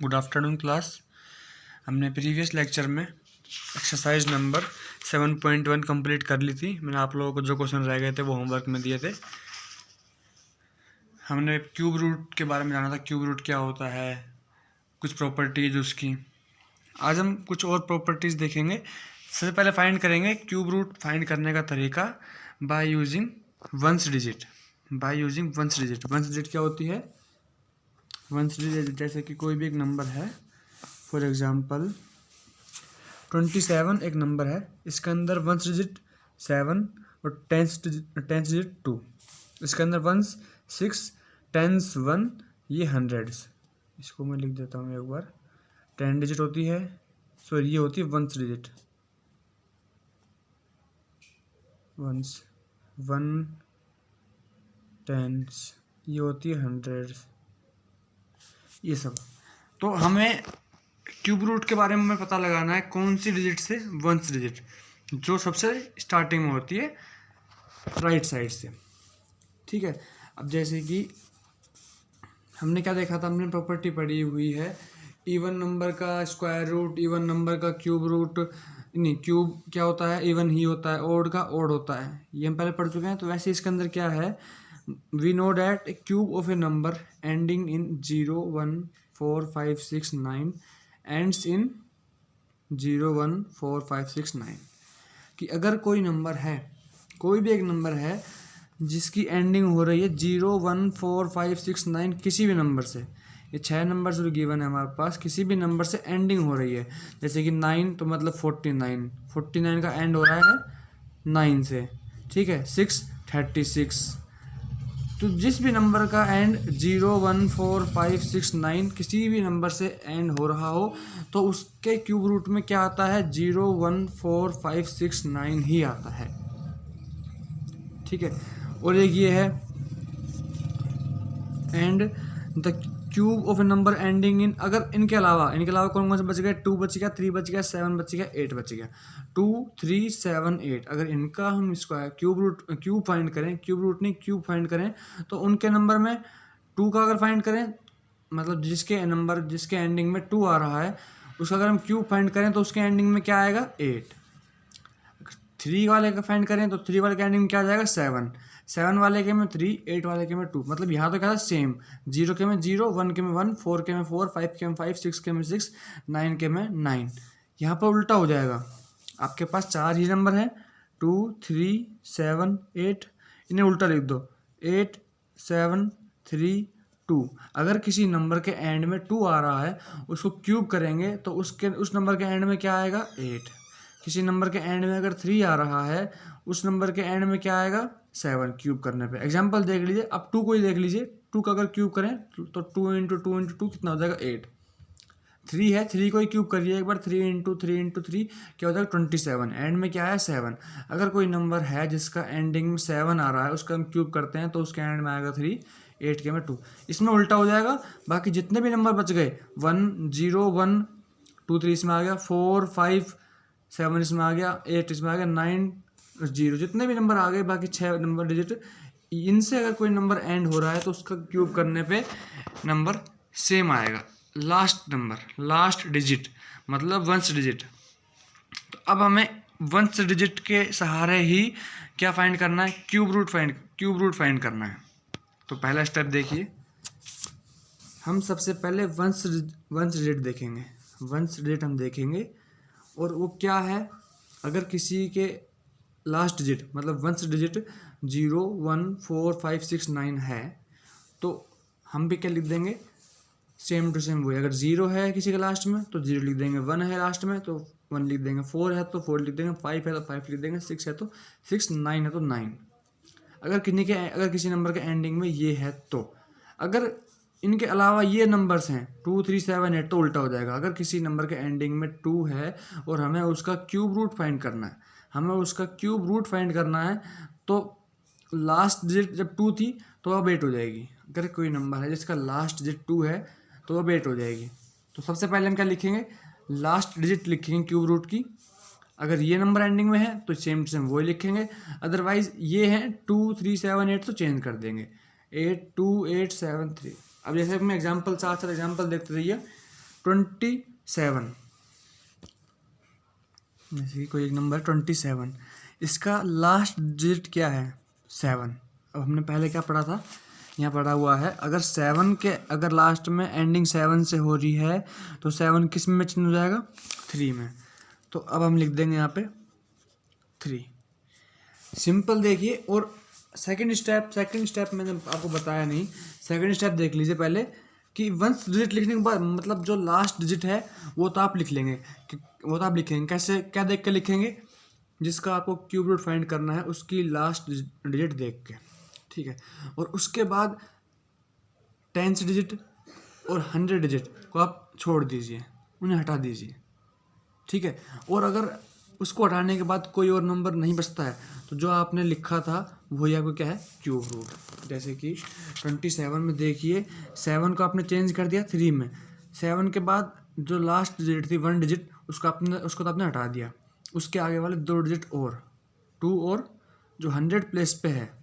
Good afternoon class. हमने previous lecture में exercise number 7.1 complete कर ली थी। मैंने आप लोगों को जो क्वेश्चन रह गए थे वो होमवर्क में दिए थे। हमने क्यूब रूट के बारे में जाना था, क्यूब रूट क्या होता है, कुछ प्रॉपर्टीज उसकी। आज हम कुछ और प्रॉपर्टीज़ देखेंगे। सबसे पहले फाइंड करेंगे क्यूब रूट फाइंड करने का तरीका by using ones digit. Ones digit क्या होती है? वंस डिजिट जैसे कि कोई भी एक नंबर है, फॉर एग्जांपल 27 एक नंबर है, इसके अंदर वंस डिजिट 7 और टेंस डिजिट 2, इसके अंदर वंस 6, टेंस 1, ये हंड्रेड्स। इसको मैं लिख देता हूँ एक बार। 10 डिजिट होती है, सॉरी ये होती है वंस डिजिट, वंस 1, टेंस, ये होती है हंड्रेड्स, ये सब। तो हमें क्यूब रूट के बारे में पता लगाना है कौन सी डिजिट से? वंस डिजिट, जो सबसे स्टार्टिंग में होती है राइट साइड से। ठीक है, अब जैसे कि हमने क्या देखा था, हमने प्रॉपर्टी पढ़ी हुई है इवन नंबर का स्क्वायर रूट, इवन नंबर का क्यूब रूट, नहीं क्यूब क्या होता है, इवन ही होता है, ओड का ओड होता है, ये हम पहले पढ़ चुके हैं। तो वैसे इसके अंदर क्या है, we know that a cube of a number ending in 0, 1, 4, 5, 6, 9 ends in 0, 1, 4, 5, 6, 9। कि अगर कोई नंबर है, कोई भी एक नंबर है जिसकी एंडिंग हो रही है 0, 1, 4, 5, 6, 9, किसी भी नंबर से, ये 6 नंबर जो गिवन है हमारे पास, किसी भी नंबर से एंडिंग हो रही है। जैसे कि 9 तो मतलब 49 का एंड हो रहा है 9 से। ठीक है, 6 36। तो जिस भी नंबर का एंड 0, 1, 4, 5, 6, 9 किसी भी नंबर से एंड हो रहा हो तो उसके क्यूब रूट में क्या आता है? 0, 1, 4, 5, 6, 9 ही आता है। ठीक है, और एक ये है and the cube of a number ending इन, अगर इनके अलावा कौन कौन से बच गए? 2 बच गया, 3 बच गया, 7 बच गया, 8 बच गया। 2, 3, 7, 8 अगर इनका हम स्क्वायर क्यूब फाइंड करें, क्यूब फाइंड करें तो उनके नंबर में 2 का अगर फाइंड करें, मतलब जिसके एंडिंग में 2 आ रहा है उसका अगर हम क्यूब फाइंड करें तो उसके एंडिंग में क्या आएगा? 8। 3 वाले का फाइंड करें तो 3 वाले के एंडिंग में क्या आ जाएगा? 7 वाले के में 3, 8 वाले के में 2। मतलब यहाँ तो क्या था? सेम। 0 के में 0, 1 के में 1, 4 के में 4, 5 के में 5, 6 के में 6, 9 के में 9। यहाँ पर उल्टा हो जाएगा, आपके पास 4 ही नंबर हैं, 2, 3, 7, 8, इन्हें उल्टा लिख दो, 8, 7, 3, 2। अगर किसी नंबर के एंड में 2 आ रहा है उसको क्यूब करेंगे तो उस नंबर के एंड में क्या आएगा? 8। किसी नंबर के एंड में अगर 3 आ रहा है उस नंबर के एंड में क्या आएगा? 7 क्यूब करने पे। एग्जांपल देख लीजिए, अब 2 को ही देख लीजिए, 2 का अगर क्यूब करें तो 2 × 2 × 2 कितना हो जाएगा? 8। 3 है, 3 को ही क्यूब करिए एक बार, 3 × 3 × 3 क्या हो जाएगा? 27। एंड में क्या है? 7। अगर कोई नंबर है जिसका एंडिंग में 7 आ रहा है उसका हम क्यूब करते हैं तो उसके एंड में आएगा 3, 8 के में 2। इसमें उल्टा हो जाएगा। बाकी जितने भी नंबर बच गए, 1, 0, 1, 2, 3 इसमें आ गया, 4, 5, 7 इसमें आ गया, 8 इसमें आ गया, 9, 0, जितने भी नंबर आ गए बाकी 6 नंबर डिजिट, इनसे अगर कोई नंबर एंड हो रहा है तो उसका क्यूब करने पे नंबर सेम आएगा। लास्ट डिजिट मतलब वंस डिजिट। तो अब हमें वंस डिजिट के सहारे ही क्या फाइंड करना है? क्यूब रूट फाइंड करना है। तो पहला स्टेप देखिए, हम सबसे पहले वंस डिजिट देखेंगे। वंस डिजिट हम देखेंगे और वो क्या है, अगर किसी के लास्ट डिजिट मतलब वंस डिजिट 0, 1, 4, 5, 6, 9 है तो हम भी क्या लिख देंगे? सेम टू सेम वही। अगर 0 है किसी के लास्ट में तो 0 लिख देंगे, 1 है लास्ट में तो 1 लिख देंगे, 4 है तो 4 लिख देंगे, 5 है तो 5 लिख देंगे, 6 है तो 6, 9 है तो 9। अगर किसी नंबर के एंडिंग में ये है तो। अगर इनके अलावा ये नंबर्स हैं 2, 3, 7, 8 तो उल्टा हो जाएगा। अगर किसी नंबर के एंडिंग में 2 है और हमें उसका क्यूब रूट फाइंड करना है, तो लास्ट डिजिट जब 2 थी तो अब 8 हो जाएगी। अगर कोई नंबर है जिसका लास्ट डिजिट 2 है तो अब 8 हो जाएगी। तो सबसे पहले हम क्या लिखेंगे? लास्ट डिजिट लिखेंगे क्यूब रूट की। अगर ये नंबर एंडिंग में है तो सेम टू सेम वही लिखेंगे, अदरवाइज ये है 2, 3, 7, 8 तो चेंज कर देंगे, 8, 2, 8, 7, 3। अब जैसे मैं साथ एग्जाम्पल देखते रहिए। 27, जैसे कि कोई एक नंबर 27, इसका लास्ट डिजिट क्या है 7। अब हमने पहले क्या पढ़ा था, यहाँ पढ़ा हुआ है अगर 7 के अगर लास्ट में एंडिंग 7 से हो रही है तो 7 किस में चेंज हो जाएगा 3 में। तो अब हम लिख देंगे यहाँ पे 3। सिंपल देखिए। और सेकंड स्टेप मैंने आपको बताया नहीं, सेकंड स्टेप देख लीजिए पहले कि वंस डिजिट लिखने के बाद मतलब जो लास्ट डिजिट है वो तो आप लिख लेंगे, वो तो आप लिखेंगे कैसे, क्या देख के लिखेंगे, जिसका आपको क्यूब रूट फाइंड करना है उसकी लास्ट डिजिट देख के, ठीक है। और उसके बाद 10 डिजिट और 100 डिजिट को आप छोड़ दीजिए, उन्हें हटा दीजिए, ठीक है। और अगर उसको हटाने के बाद कोई और नंबर नहीं बचता है तो जो आपने लिखा था वही आपको क्या है क्यूब रूट। जैसे कि 27 में देखिए 7 को आपने चेंज कर दिया 3 में, 7 के बाद जो लास्ट डिजिट थी 1 डिजिट उसको तो आपने हटा दिया, उसके आगे वाले 2 डिजिट और 2 और जो 100 प्लेस पे है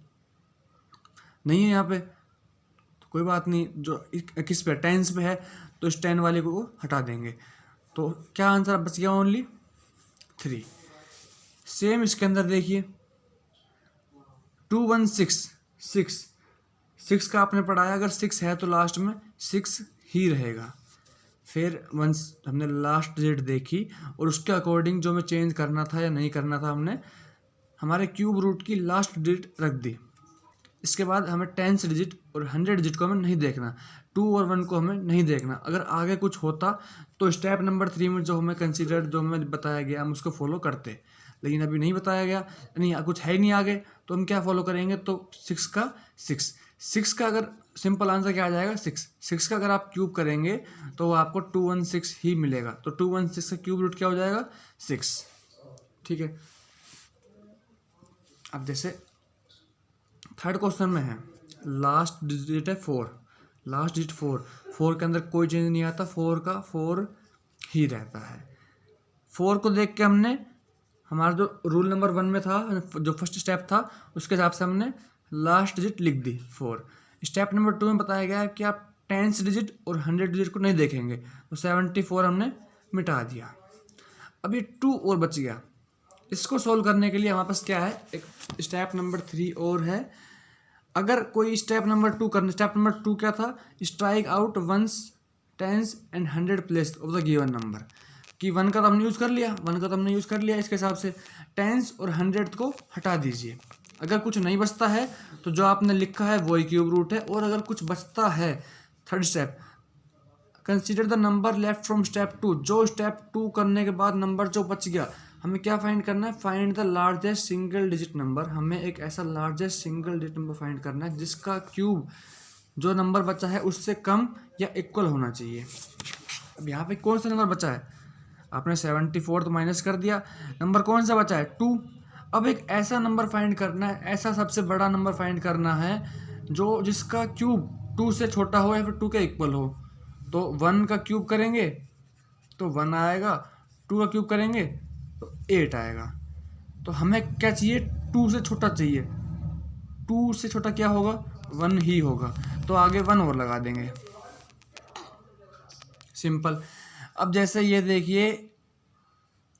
नहीं है यहाँ पे तो कोई बात नहीं, जो किस पे 10 पे है तो इस 10 वाले को हटा देंगे। तो क्या आंसर बच गया ओनली 3। सेम इसके अंदर देखिए 216 6 का आपने पढ़ाया, अगर 6 है तो लास्ट में 6 ही रहेगा। फिर वंस हमने लास्ट डिजिट देखी और उसके अकॉर्डिंग जो हमें चेंज करना था या नहीं करना था हमने हमारे क्यूब रूट की लास्ट डिजिट रख दी। इसके बाद हमें 10 डिजिट और 100 डिजिट को हमें नहीं देखना, 2 और 1 को हमें नहीं देखना। अगर आगे कुछ होता तो स्टेप नंबर 3 में जो हमें कंसीडर जो हमें बताया गया हम उसको फॉलो करते, लेकिन अभी नहीं बताया गया, नहीं कुछ है ही नहीं आगे, तो हम क्या फॉलो करेंगे। तो 6 का अगर सिंपल आंसर क्या आ जाएगा 6 का अगर आप क्यूब करेंगे तो वो आपको 216 ही मिलेगा। तो 216 का क्यूब रूट क्या हो जाएगा 6, ठीक है। अब जैसे थर्ड क्वेश्चन में है लास्ट डिजिट है 4, लास्ट डिजिट 4 के अंदर कोई चेंज नहीं आता, 4 का 4 ही रहता है। 4 को देख के हमने हमारा जो रूल नंबर 1 में था जो फर्स्ट स्टेप था उसके हिसाब से हमने लास्ट डिजिट लिख दी 4। स्टेप नंबर 2 में बताया गया है कि आप 10 डिजिट और 100 डिजिट को नहीं देखेंगे, तो 74 हमने मिटा दिया। अभी 2 और बच गया, इसको सोल्व करने के लिए हमारे पास क्या है एक स्टेप नंबर 3 और है। अगर कोई स्टेप नंबर 2 करना, स्टेप नंबर 2 क्या था, strike out once 10 and 100 place of the given number, कि 1 का तो हमने यूज़ कर लिया, 1 का तो हमने यूज़ कर लिया, इसके हिसाब से 10 और 100 को हटा दीजिए। अगर कुछ नहीं बचता है तो जो आपने लिखा है वही क्यूब रूट है, और अगर कुछ बचता है third step consider the number left from step 2, जो स्टेप 2 करने के बाद नंबर जो बच गया हमें क्या फाइंड करना है, find the largest single digit number. हमें एक ऐसा largest single digit number find करना है जिसका क्यूब जो नंबर बचा है उससे कम या इक्वल होना चाहिए। अब यहाँ पे कौन सा नंबर बचा है, आपने 74 तो माइनस कर दिया, नंबर कौन सा बचा है 2। अब एक ऐसा नंबर फाइंड करना है, ऐसा सबसे बड़ा नंबर फाइंड करना है जो जिसका क्यूब 2 से छोटा हो या फिर 2 के इक्वल हो। तो 1 का क्यूब करेंगे तो 1 आएगा, 2 का क्यूब करेंगे तो 8 आएगा। तो हमें क्या चाहिए 2 से छोटा चाहिए, 2 से छोटा क्या होगा 1 ही होगा, तो आगे 1 और लगा देंगे, सिंपल। अब जैसे ये देखिए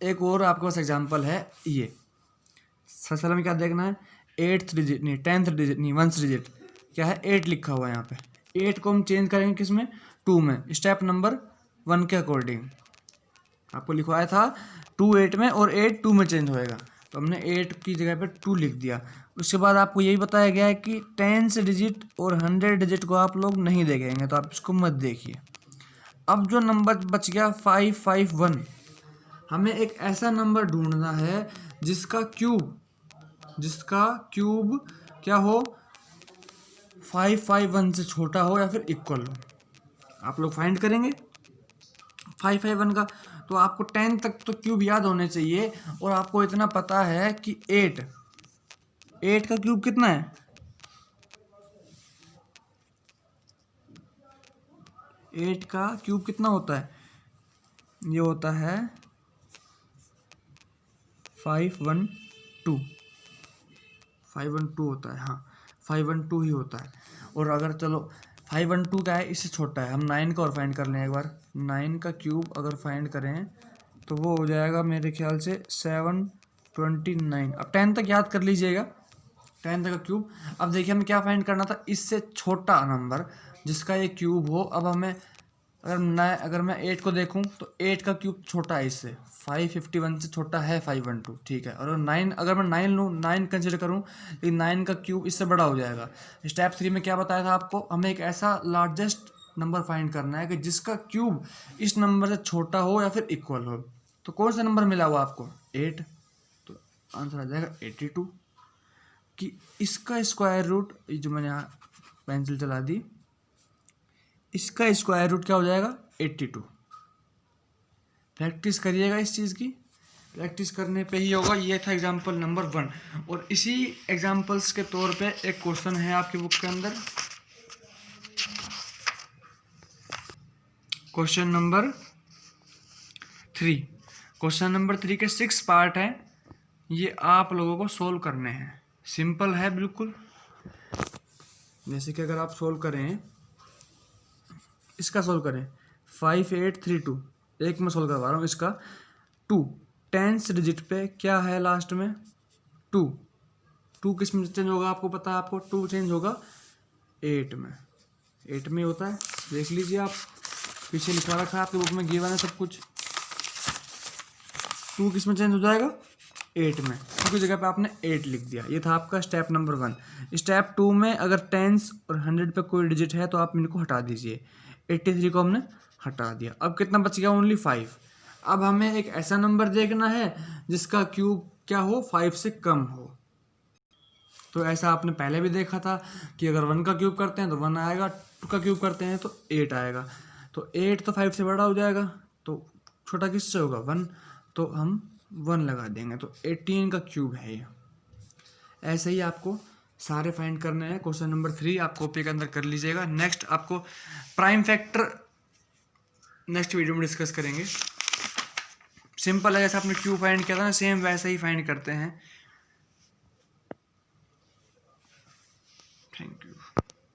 एक और आपके पास एग्जांपल है, ये सबसे पहले में क्या देखना है 8th डिजिट नहीं 10th डिजिट नहीं 1st डिजिट क्या है 8 लिखा हुआ है यहाँ पे। 8 को हम चेंज करेंगे किस में 2 में, स्टेप नंबर 1 के अकॉर्डिंग आपको लिखवाया था 2 8 में और 8 2 में चेंज होएगा, तो हमने 8 की जगह पे 2 लिख दिया। उसके बाद आपको यही बताया गया है कि 10 डिजिट और 100 डिजिट को आप लोग नहीं देखेंगे, तो आप इसको मत देखिए। अब जो नंबर बच गया 551, हमें एक ऐसा नंबर ढूंढना है जिसका क्यूब क्या हो 551 से छोटा हो या फिर इक्वल हो। आप लोग फाइंड करेंगे 551 का, तो आपको 10 तक तो क्यूब याद होने चाहिए, और आपको इतना पता है कि 8 का क्यूब कितना है 8 का क्यूब कितना होता है, ये होता है 512 होता है, हाँ 512 ही होता है। और अगर चलो 512 का है इससे छोटा है, हम 9 का और फाइंड कर लें एक बार, 9 का क्यूब अगर फाइंड करें तो वो हो जाएगा मेरे ख्याल से 729। अब 10 तक याद कर लीजिएगा, 10 तक का क्यूब। अब देखिए हमें क्या फाइंड करना था, इससे छोटा नंबर जिसका ये क्यूब हो। अब हमें अगर मैं 8 को देखूं तो 8 का क्यूब छोटा है इससे, 551 से छोटा है 512, ठीक है। और अगर मैं 9 लूँ, 9 कंसिडर करूँ, लेकिन 9 का क्यूब इससे बड़ा हो जाएगा। स्टेप 3 में क्या बताया था आपको, हमें एक ऐसा लार्जेस्ट नंबर फाइंड करना है कि जिसका क्यूब इस नंबर से छोटा हो या फिर इक्वल हो। तो कौन सा नंबर मिला हुआ आपको, 8, तो आंसर आ जाएगा 82। कि इसका स्क्वायर रूट, ये जो मैंने यहाँ पेंसिल चला दी, इसका स्क्वायर रूट क्या हो जाएगा, 82। प्रैक्टिस करिएगा इस चीज़ की, प्रैक्टिस करने पे ही होगा। ये था एग्जाम्पल नंबर 1। और इसी एग्जाम्पल्स के तौर पे एक क्वेश्चन है आपकी बुक के अंदर, क्वेश्चन नंबर 3। क्वेश्चन नंबर 3 के 6 पार्ट हैं, ये आप लोगों को सोल्व करने हैं। सिंपल है बिल्कुल। जैसे कि अगर आप सोल्व करें, इसका सोल्व करें 5832, एक मैं सोल्व करवा रहा हूँ इसका। 2 10th डिजिट पे क्या है लास्ट में, 2 किस में चेंज होगा आपको पता है, आपको 2 चेंज होगा 8 में, 8 में होता है। देख लीजिए आप, पीछे लिखा रखा है आपकी बुक में, गिवन है सब कुछ। 2 किस में चेंज हो जाएगा, 8 में, क्योंकि जगह पे आपने 8 लिख दिया। ये था आपका स्टेप नंबर 1। स्टेप 2 में अगर 10 और 100 पे कोई डिजिट है तो आप इनको हटा दीजिए। 83 को हमने हटा दिया। अब कितना बच गया, ओनली 5। अब हमें एक ऐसा नंबर देखना है जिसका क्यूब क्या हो, 5 से कम हो। तो ऐसा आपने पहले भी देखा था कि अगर 1 का क्यूब करते हैं तो 1 आएगा, 2 का क्यूब करते हैं तो 8 आएगा। तो 8 तो 5 से बड़ा हो जाएगा, तो छोटा किससे होगा, 1, तो हम 1 लगा देंगे। तो 18 का क्यूब है ये। ऐसे ही आपको सारे फाइंड करने हैं। क्वेश्चन नंबर 3 आप कॉपी के अंदर कर लीजिएगा। नेक्स्ट आपको प्राइम फैक्टर नेक्स्ट वीडियो में डिस्कस करेंगे। सिंपल है, जैसे आपने क्यूब फाइंड किया था ना, सेम वैसे ही फाइंड करते हैं। Thank you.